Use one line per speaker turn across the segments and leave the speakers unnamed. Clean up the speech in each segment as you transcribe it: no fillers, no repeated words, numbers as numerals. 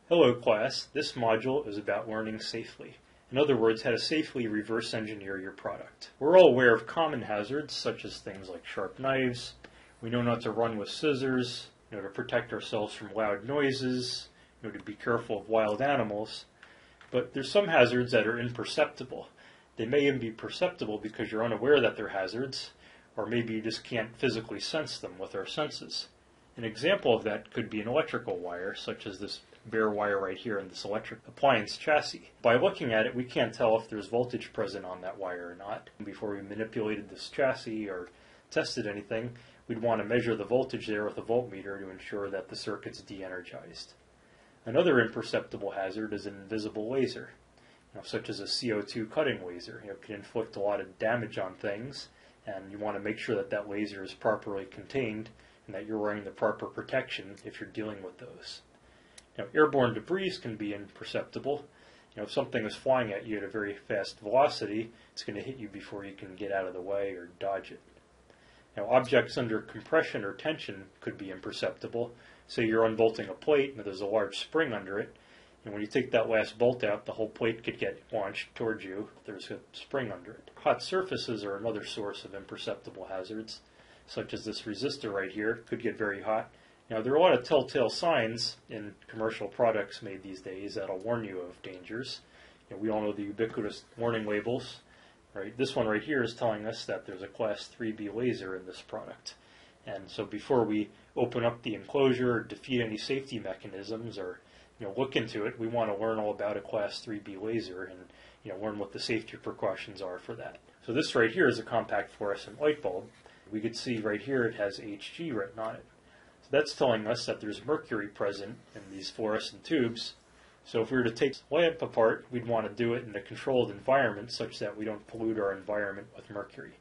Hello class, this module is about learning safely. In other words, how to safely reverse engineer your product. We're all aware of common hazards such as things like sharp knives. We know not to run with scissors, to protect ourselves from loud noises, to be careful of wild animals. But there's some hazards that are imperceptible. They may even be perceptible because you're unaware that they're hazards, or maybe you just can't physically sense them with our senses. An example of that could be an electrical wire, such as this bare wire right here in this electric appliance chassis. By looking at it, we can't tell if there's voltage present on that wire or not. Before we manipulated this chassis or tested anything, we'd want to measure the voltage there with a voltmeter to ensure that the circuit's de-energized. Another imperceptible hazard is an invisible laser, such as a CO2 cutting laser. It can inflict a lot of damage on things, and you want to make sure that that laser is properly contained and that you're wearing the proper protection if you're dealing with those. Airborne debris can be imperceptible. If something is flying at you at a very fast velocity, it's going to hit you before you can get out of the way or dodge it. Objects under compression or tension could be imperceptible. Say you're unbolting a plate and there's a large spring under it, and when you take that last bolt out, the whole plate could get launched towards you if there's a spring under it. Hot surfaces are another source of imperceptible hazards, such as this resistor right here could get very hot. There are a lot of telltale signs in commercial products made these days that'll warn you of dangers. We all know the ubiquitous warning labels. Right? This one right here is telling us that there's a Class 3B laser in this product. And so before we open up the enclosure or defeat any safety mechanisms or look into it, we want to learn all about a Class 3B laser and learn what the safety precautions are for that. So this right here is a compact fluorescent light bulb. We could see right here it has HG written on it. So that's telling us that there's mercury present in these fluorescent tubes. So if we were to take the lamp apart, we'd want to do it in a controlled environment such that we don't pollute our environment with mercury.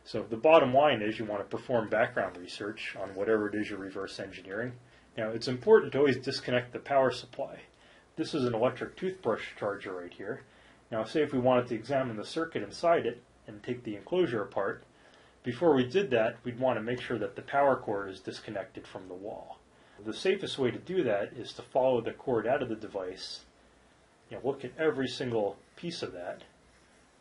So the bottom line is you want to perform background research on whatever it is you're reverse engineering. Now it's important to always disconnect the power supply. This is an electric toothbrush charger right here. Now say if we wanted to examine the circuit inside it and take the enclosure apart, before we did that, we'd want to make sure that the power cord is disconnected from the wall. The safest way to do that is to follow the cord out of the device, look at every single piece of that,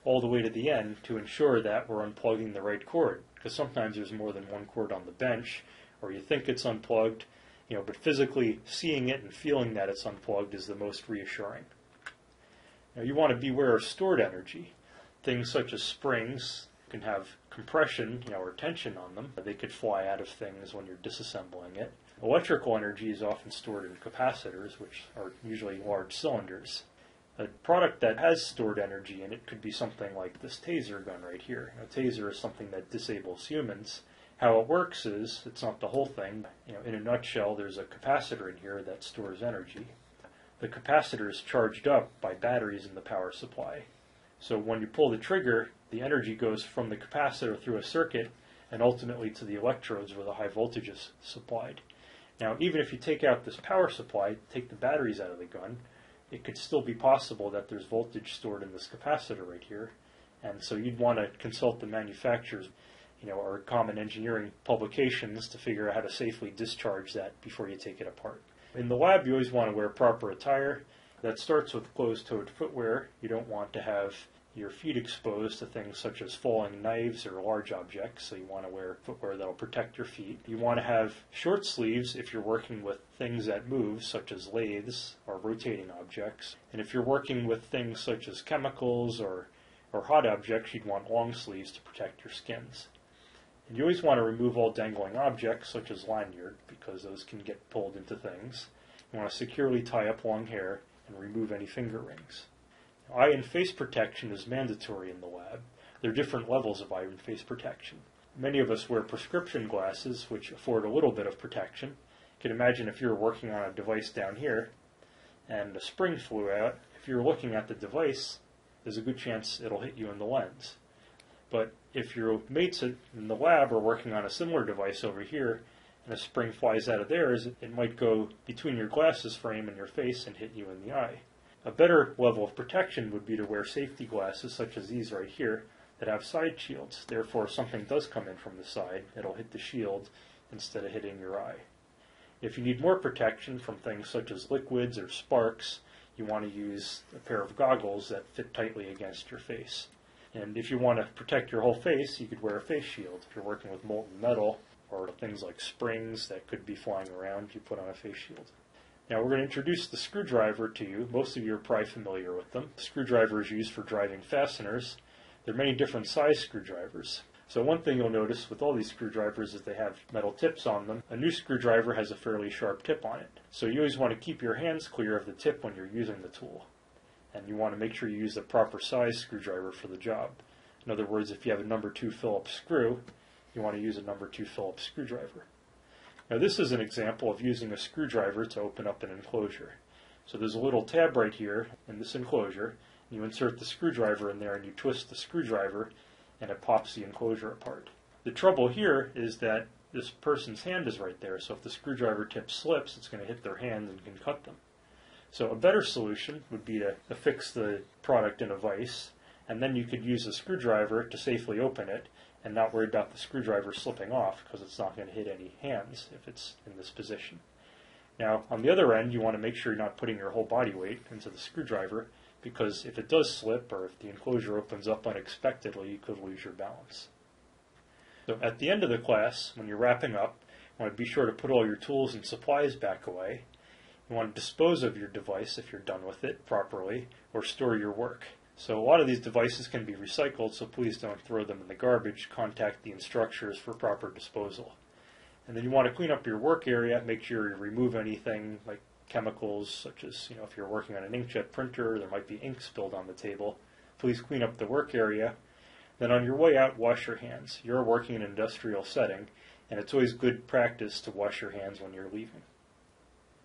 all the way to the end to ensure that we're unplugging the right cord. Because sometimes there's more than one cord on the bench, or you think it's unplugged, but physically seeing it and feeling that it's unplugged is the most reassuring. Now you want to beware of stored energy. Things such as springs can have compression, or tension on them. They could fly out of things when you're disassembling it. Electrical energy is often stored in capacitors, which are usually large cylinders. A product that has stored energy in it could be something like this taser gun right here. A taser is something that disables humans. How it works is, it's not the whole thing. In a nutshell, there's a capacitor in here that stores energy. The capacitor is charged up by batteries in the power supply. So when you pull the trigger, the energy goes from the capacitor through a circuit and ultimately to the electrodes where the high voltage is supplied. Now, even if you take out this power supply, take the batteries out of the gun, it could still be possible that there's voltage stored in this capacitor right here. And so you'd want to consult the manufacturers, or common engineering publications to figure out how to safely discharge that before you take it apart. In the lab, you always want to wear proper attire. That starts with closed-toed footwear. You don't want to have your feet exposed to things such as falling knives or large objects, so you want to wear footwear that will protect your feet. You want to have short sleeves if you're working with things that move, such as lathes or rotating objects. And if you're working with things such as chemicals or hot objects, you'd want long sleeves to protect your skins. And you always want to remove all dangling objects, such as lanyard, because those can get pulled into things. You want to securely tie up long hair and remove any finger rings. Eye and face protection is mandatory in the lab. There are different levels of eye and face protection. Many of us wear prescription glasses, which afford a little bit of protection. You can imagine if you're working on a device down here and a spring flew out, if you're looking at the device, there's a good chance it'll hit you in the lens. But if your mates in the lab are working on a similar device over here and a spring flies out of theirs, it might go between your glasses frame and your face and hit you in the eye. A better level of protection would be to wear safety glasses such as these right here that have side shields. Therefore, if something does come in from the side, it'll hit the shield instead of hitting your eye. If you need more protection from things such as liquids or sparks, you want to use a pair of goggles that fit tightly against your face. And if you want to protect your whole face, you could wear a face shield. If you're working with molten metal or things like springs that could be flying around, you put on a face shield. Now we're going to introduce the screwdriver to you. Most of you are probably familiar with them. The screwdriver is used for driving fasteners. There are many different size screwdrivers. So one thing you'll notice with all these screwdrivers is they have metal tips on them. A new screwdriver has a fairly sharp tip on it. So you always want to keep your hands clear of the tip when you're using the tool. And you want to make sure you use the proper size screwdriver for the job. In other words, if you have a number 2 Phillips screw, you want to use a number 2 Phillips screwdriver. Now this is an example of using a screwdriver to open up an enclosure. So there's a little tab right here in this enclosure. You insert the screwdriver in there and you twist the screwdriver and it pops the enclosure apart. The trouble here is that this person's hand is right there, so if the screwdriver tip slips, it's going to hit their hand and can cut them. So a better solution would be to affix the product in a vise, and then you could use a screwdriver to safely open it and not worry about the screwdriver slipping off because it's not going to hit any hands if it's in this position. Now, on the other end, you want to make sure you're not putting your whole body weight into the screwdriver, because if it does slip or if the enclosure opens up unexpectedly, you could lose your balance. So at the end of the class, when you're wrapping up, you want to be sure to put all your tools and supplies back away. You want to dispose of your device if you're done with it properly, or store your work. So a lot of these devices can be recycled, so please don't throw them in the garbage. Contact the instructors for proper disposal. And then you want to clean up your work area. Make sure you remove anything like chemicals, such as, if you're working on an inkjet printer, there might be ink spilled on the table. Please clean up the work area. Then on your way out, wash your hands. You're working in an industrial setting, and it's always good practice to wash your hands when you're leaving.